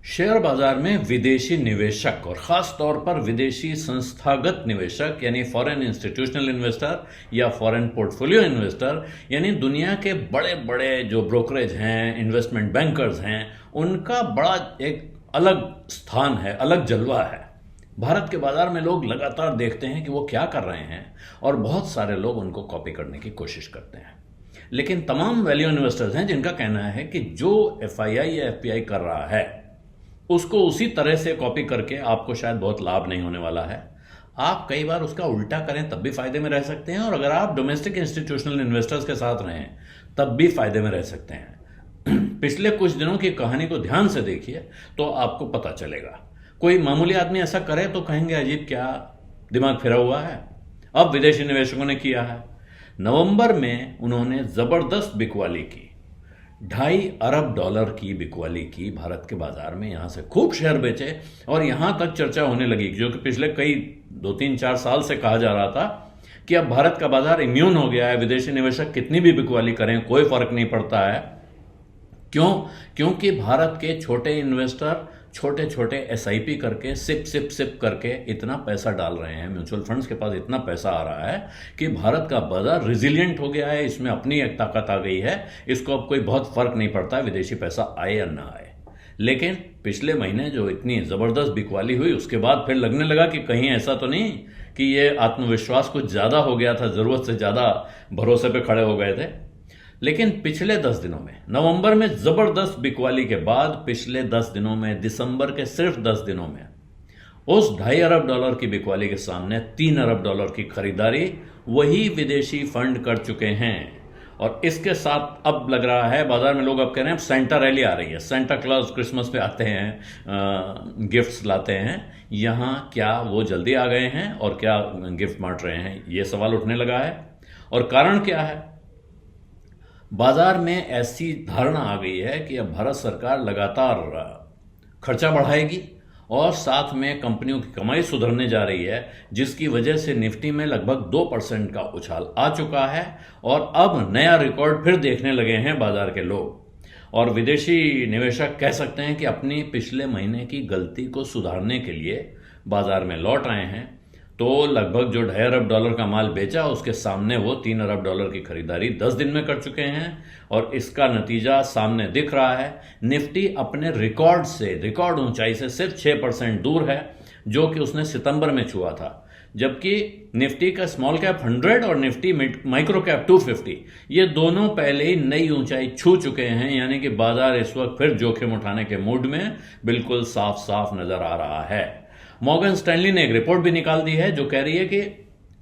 Share बाजार में विदेशी निवेशक और खास तौर पर विदेशी संस्थागत निवेशक यानी फॉरेन इंस्टीट्यूशनल इन्वेस्टर या फॉरेन पोर्टफोलियो इन्वेस्टर यानी दुनिया के बड़े बड़े जो ब्रोकरेज हैं, इन्वेस्टमेंट बैंकर्स हैं, उनका बड़ा एक अलग स्थान है, अलग जलवा है। भारत के बाजार में लोग लगातार देखते हैं कि वो क्या कर रहे हैं और बहुत सारे लोग उनको कॉपी करने की कोशिश करते हैं। लेकिन तमाम वैल्यू इन्वेस्टर्स हैं जिनका कहना है कि जो एफआईआई या एफपीआई कर रहा है उसको उसी तरह से कॉपी करके आपको शायद बहुत लाभ नहीं होने वाला है। आप कई बार उसका उल्टा करें तब भी फायदे में रह सकते हैं, और अगर आप डोमेस्टिक इंस्टीट्यूशनल इन्वेस्टर्स के साथ रहें तब भी फायदे में रह सकते हैं। पिछले कुछ दिनों की कहानी को ध्यान से देखिए तो आपको पता चलेगा। कोई मामूली आदमी ऐसा करे तो कहेंगे अजीब, क्या दिमाग फिरा हुआ है। अब विदेशी निवेशकों ने किया है। नवंबर में उन्होंने जबरदस्त बिकवाली की, $2.5 अरब की बिकवाली की भारत के बाजार में। यहां से खूब शेयर बेचे और यहां तक चर्चा होने लगी, जो कि पिछले कई 2-3-4 साल से कहा जा रहा था कि अब भारत का बाजार इम्यून हो गया है, विदेशी निवेशक कितनी भी बिकवाली करें कोई फर्क नहीं पड़ता है। क्यों? क्योंकि भारत के छोटे इन्वेस्टर छोटे छोटे एसआईपी करके सिप सिप सिप करके इतना पैसा डाल रहे हैं, म्यूचुअल फंड्स के पास इतना पैसा आ रहा है कि भारत का बाजार रिजिलियंट हो गया है, इसमें अपनी एक ताकत आ गई है। इसको अब कोई बहुत फर्क नहीं पड़ता है विदेशी पैसा आए या ना आए। लेकिन पिछले महीने जो इतनी जबरदस्त बिकवाली हुई उसके बाद फिर लगने लगा कि कहीं ऐसा तो नहीं कि ये आत्मविश्वास कुछ ज्यादा हो गया था, जरूरत से ज्यादा भरोसे पे खड़े हो गए थे। लेकिन पिछले 10 दिनों में, नवंबर में जबरदस्त बिकवाली के बाद पिछले 10 दिनों में, दिसंबर के सिर्फ 10 दिनों में उस $2.5 अरब की बिकवाली के सामने $3 अरब की खरीदारी वही विदेशी फंड कर चुके हैं। और इसके साथ अब लग रहा है बाजार में लोग अब कह रहे हैं सेंटा रैली आ रही है, सेंटा क्लॉज क्रिसमस पे आते हैं, गिफ्ट्स लाते हैं। यहां क्या वो जल्दी आ गए हैं और क्या गिफ्ट बांट रहे हैं, ये सवाल उठने लगा है। और कारण क्या है? बाजार में ऐसी धारणा आ गई है कि अब भारत सरकार लगातार खर्चा बढ़ाएगी और साथ में कंपनियों की कमाई सुधरने जा रही है, जिसकी वजह से निफ्टी में लगभग 2% का उछाल आ चुका है और अब नया रिकॉर्ड फिर देखने लगे हैं बाजार के लोग। और विदेशी निवेशक कह सकते हैं कि अपनी पिछले महीने की गलती को सुधारने के लिए बाजार में लौट आए हैं। तो लगभग जो $2.5 अरब का माल बेचा उसके सामने वो $3 अरब की खरीदारी 10 दिन में कर चुके हैं और इसका नतीजा सामने दिख रहा है। निफ्टी अपने रिकॉर्ड ऊंचाई से सिर्फ 6% दूर है, जो कि उसने सितंबर में छुआ था। जबकि निफ्टी का स्मॉल कैप 100 और निफ्टी माइक्रो कैप 250 ये दोनों पहले ही नई ऊंचाई छू चुके हैं, यानी कि बाजार इस वक्त फिर जोखिम उठाने के मूड में बिल्कुल साफ साफ नजर आ रहा है। मॉर्गन स्टैनली ने एक रिपोर्ट भी निकाल दी है जो कह रही है कि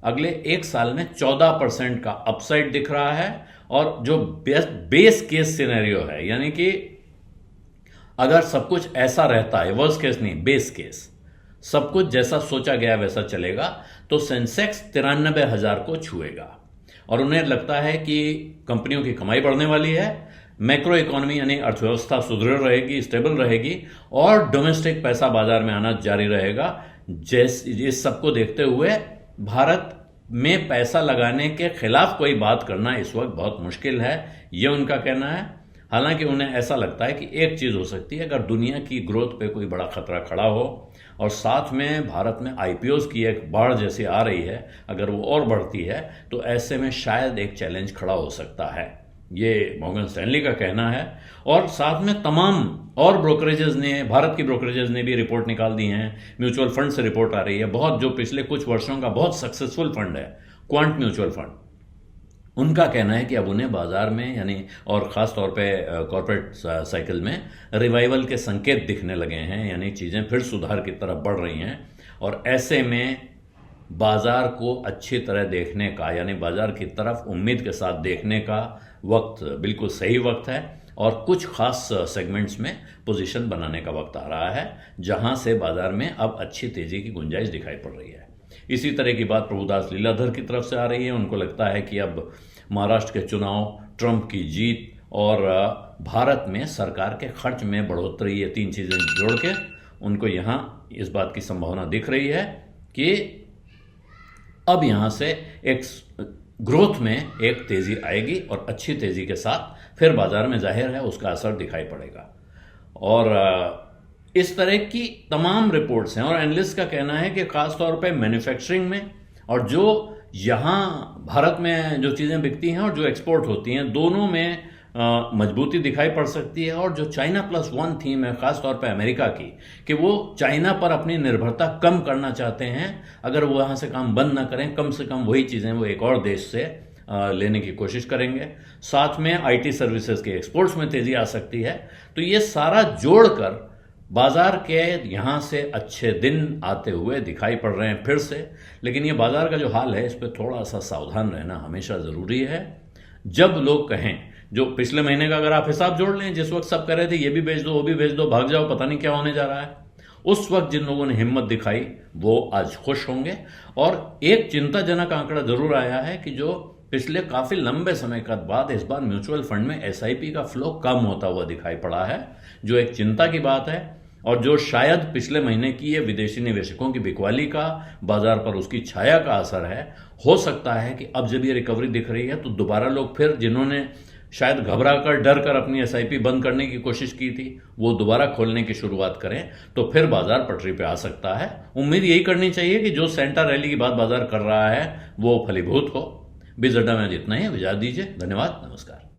अगले 1 साल में 14% का अपसाइड दिख रहा है। और जो बेस केस सिनेरियो है, यानी कि अगर सब कुछ ऐसा रहता है, वर्स्ट केस नहीं, बेस केस, सब कुछ जैसा सोचा गया वैसा चलेगा तो सेंसेक्स 93,000 को छुएगा। और उन्हें लगता है कि कंपनियों की कमाई बढ़ने वाली है, मैक्रो इकोनॉमी यानी अर्थव्यवस्था सुदृढ़ रहेगी, स्टेबल रहेगी और डोमेस्टिक पैसा बाजार में आना जारी रहेगा। इस सबको देखते हुए भारत में पैसा लगाने के खिलाफ कोई बात करना इस वक्त बहुत मुश्किल है, यह उनका कहना है। हालांकि उन्हें ऐसा लगता है कि एक चीज हो सकती है, अगर दुनिया की ग्रोथ पे कोई बड़ा खतरा खड़ा हो और साथ में भारत में आईपीओज की एक बाढ़ जैसी आ रही है, अगर वो और बढ़ती है तो ऐसे में शायद एक चैलेंज खड़ा हो सकता है, ये मॉर्गन स्टैनली का कहना है। और साथ में तमाम और ब्रोकरेजेस ने, भारत की ब्रोकरेजेस ने भी रिपोर्ट निकाल दी हैं। म्यूचुअल फंड से रिपोर्ट आ रही है, बहुत जो पिछले कुछ वर्षों का बहुत सक्सेसफुल फंड है क्वांट म्यूचुअल फंड, उनका कहना है कि अब उन्हें बाजार में यानी और खास तौर पे कॉर्पोरेट साइकिल में रिवाइवल के संकेत दिखने लगे हैं, यानी चीजें फिर सुधार की तरफ बढ़ रही हैं। और ऐसे में बाजार को अच्छी तरह देखने का, यानी बाजार की तरफ उम्मीद के साथ देखने का वक्त बिल्कुल सही वक्त है और कुछ खास सेगमेंट्स में पोजीशन बनाने का वक्त आ रहा है, जहां से बाजार में अब अच्छी तेजी की गुंजाइश दिखाई पड़ रही है। इसी तरह की बात प्रभुदास लीलाधर की तरफ से आ रही है। उनको लगता है कि अब महाराष्ट्र के चुनाव, ट्रंप की जीत और भारत में सरकार के खर्च में बढ़ोतरी, ये 3 चीजें जोड़ के उनको यहां इस बात की संभावना दिख रही है कि अब यहां से एक ग्रोथ में एक तेजी आएगी और अच्छी तेजी के साथ फिर बाजार में जाहिर है उसका असर दिखाई पड़ेगा। और इस तरह की तमाम रिपोर्ट्स हैं और एनालिस्ट का कहना है कि खासतौर पे मैन्युफैक्चरिंग में और जो यहाँ भारत में जो चीज़ें बिकती हैं और जो एक्सपोर्ट होती हैं, दोनों में मजबूती दिखाई पड़ सकती है। और जो चाइना प्लस वन थीम है खासतौर पे अमेरिका की, कि वो चाइना पर अपनी निर्भरता कम करना चाहते हैं, अगर वो वहाँ से काम बंद ना करें, कम से कम वही चीज़ें वो एक और देश से लेने की कोशिश करेंगे। साथ में आईटी सर्विसेज के एक्सपोर्ट्स में तेजी आ सकती है। तो ये सारा जोड़कर बाजार के यहाँ से अच्छे दिन आते हुए दिखाई पड़ रहे हैं फिर से। लेकिन ये बाजार का जो हाल है, इस पर थोड़ा सा सावधान रहना हमेशा ज़रूरी है। जब लोग कहें, जो पिछले महीने का अगर आप हिसाब जोड़ लें, जिस वक्त सब कह रहे थे ये भी बेच दो वो भी बेच दो, भाग जाओ, पता नहीं क्या होने जा रहा है, उस वक्त जिन लोगों ने हिम्मत दिखाई वो आज खुश होंगे। और एक चिंताजनक आंकड़ा जरूर आया है कि जो पिछले काफी लंबे समय के बाद इस बार म्यूचुअल फंड में एसआईपी का फ्लो कम होता हुआ दिखाई पड़ा है, जो एक चिंता की बात है। और जो शायद पिछले महीने की ये विदेशी निवेशकों की बिकवाली का बाजार पर उसकी छाया का असर है, हो सकता है कि अब जब ये रिकवरी दिख रही है तो दोबारा लोग फिर, जिन्होंने शायद घबरा कर डर कर अपनी एसआईपी बंद करने की कोशिश की थी, वो दोबारा खोलने की शुरुआत करें, तो फिर बाजार पटरी पे आ सकता है। उम्मीद यही करनी चाहिए कि जो सेंटा रैली की बात बाजार कर रहा है वो फलीभूत हो। बिजअड्डा में आज इतना ही। इजाजत दीजिए। धन्यवाद। नमस्कार।